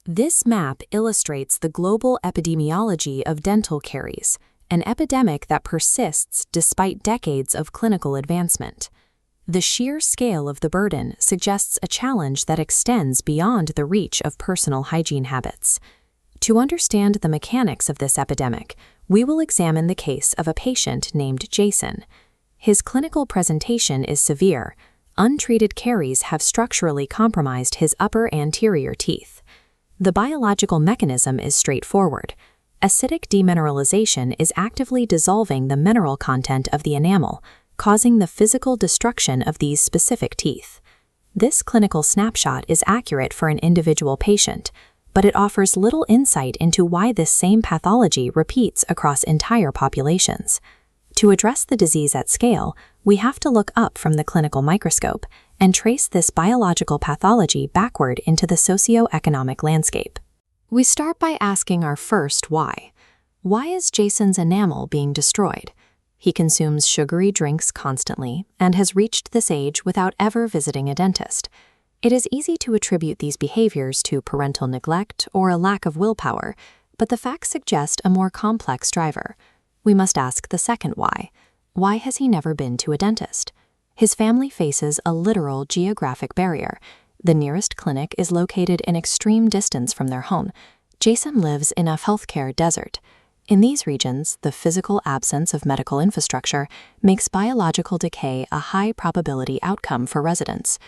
This map illustrates the global epidemiology of dental caries, an epidemic that persists despite decades of clinical advancement. The sheer scale of the burden suggests a challenge that extends beyond the reach of personal hygiene habits. To understand the mechanics of this epidemic, we will examine the case of a patient named Jason. His clinical presentation is severe. Untreated caries have structurally compromised his upper anterior teeth. The biological mechanism is straightforward. Acidic demineralization is actively dissolving the mineral content of the enamel, causing the physical destruction of these specific teeth. This clinical snapshot is accurate for an individual patient, but it offers little insight into why this same pathology repeats across entire populations. To address the disease at scale, we have to look up from the clinical microscope and trace this biological pathology backward into the socio-economic landscape. We start by asking our first why. Why is Jason's enamel being destroyed? He consumes sugary drinks constantly and has reached this age without ever visiting a dentist. It is easy to attribute these behaviors to parental neglect or a lack of willpower, but the facts suggest a more complex driver. We must ask the second why. Why has he never been to a dentist? His family faces a literal geographic barrier. The nearest clinic is located in extreme distance from their home. Jason lives in a healthcare desert. In these regions, the physical absence of medical infrastructure makes biological decay a high probability outcome for residents.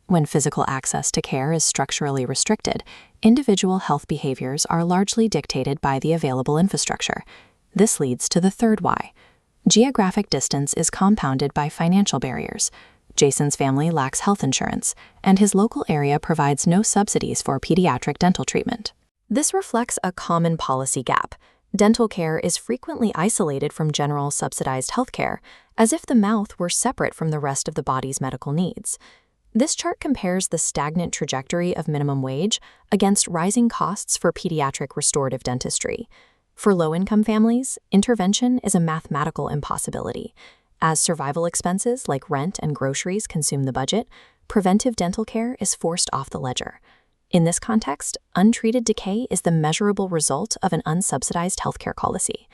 When physical access to care is structurally restricted, individual health behaviors are largely dictated by the available infrastructure. This leads to the third why. Geographic distance is compounded by financial barriers. Jason's family lacks health insurance, and his local area provides no subsidies for pediatric dental treatment. This reflects a common policy gap. Dental care is frequently isolated from general subsidized healthcare, as if the mouth were separate from the rest of the body's medical needs. This chart compares the stagnant trajectory of minimum wage against rising costs for pediatric restorative dentistry. For low-income families, intervention is a mathematical impossibility. As survival expenses like rent and groceries consume the budget, preventive dental care is forced off the ledger. In this context, untreated decay is the measurable result of an unsubsidized healthcare policy.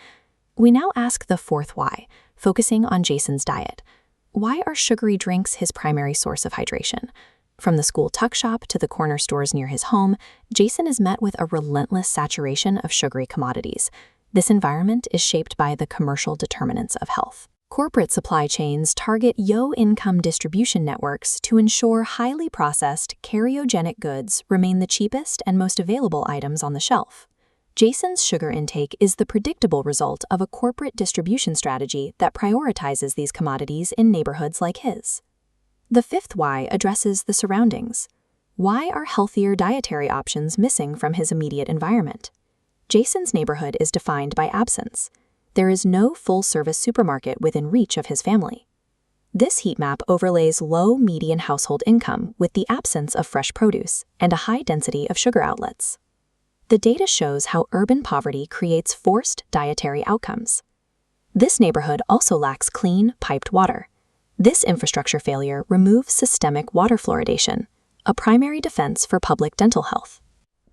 We now ask the fourth why, focusing on Jason's diet. Why are sugary drinks his primary source of hydration? From the school tuck shop to the corner stores near his home, Jason is met with a relentless saturation of sugary commodities. This environment is shaped by the commercial determinants of health. Corporate supply chains target low-income distribution networks to ensure highly processed, cariogenic goods remain the cheapest and most available items on the shelf. Jason's sugar intake is the predictable result of a corporate distribution strategy that prioritizes these commodities in neighborhoods like his. The fifth why addresses the surroundings. Why are healthier dietary options missing from his immediate environment? Jason's neighborhood is defined by absence. There is no full-service supermarket within reach of his family. This heat map overlays low median household income with the absence of fresh produce and a high density of sugar outlets. The data shows how urban poverty creates forced dietary outcomes. This neighborhood also lacks clean, piped water. This infrastructure failure removes systemic water fluoridation, a primary defense for public dental health.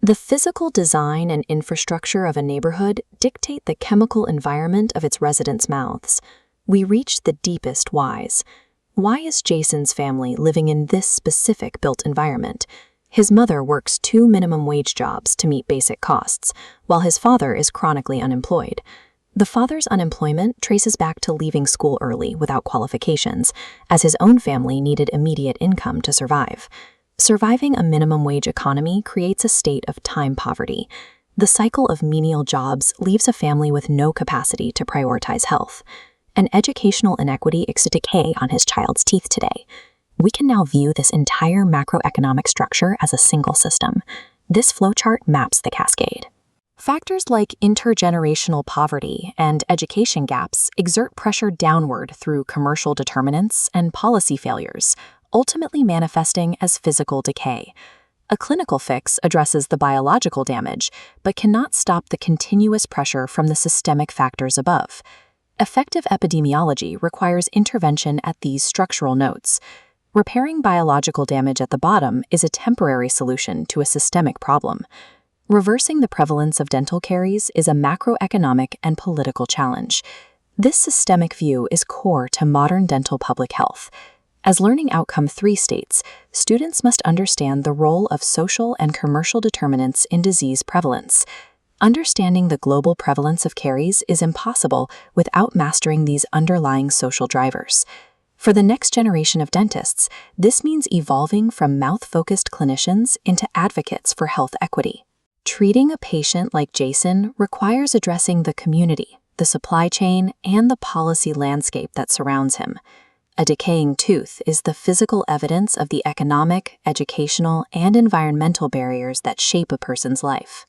The physical design and infrastructure of a neighborhood dictate the chemical environment of its residents' mouths. We reach the deepest whys. Why is Jason's family living in this specific built environment? His mother works 2 minimum wage jobs to meet basic costs, while his father is chronically unemployed. The father's unemployment traces back to leaving school early without qualifications, as his own family needed immediate income to survive. Surviving a minimum wage economy creates a state of time poverty. The cycle of menial jobs leaves a family with no capacity to prioritize health. An educational inequity extends to decay on his child's teeth today. We can now view this entire macroeconomic structure as a single system. This flowchart maps the cascade. Factors like intergenerational poverty and education gaps exert pressure downward through commercial determinants and policy failures, ultimately manifesting as physical decay. A clinical fix addresses the biological damage, but cannot stop the continuous pressure from the systemic factors above. Effective epidemiology requires intervention at these structural notes. Repairing biological damage at the bottom is a temporary solution to a systemic problem. Reversing the prevalence of dental caries is a macroeconomic and political challenge. This systemic view is core to modern dental public health. As Learning Outcome 3 states, students must understand the role of social and commercial determinants in disease prevalence. Understanding the global prevalence of caries is impossible without mastering these underlying social drivers. For the next generation of dentists, this means evolving from mouth-focused clinicians into advocates for health equity. Treating a patient like Jason requires addressing the community, the supply chain, and the policy landscape that surrounds him. A decaying tooth is the physical evidence of the economic, educational, and environmental barriers that shape a person's life.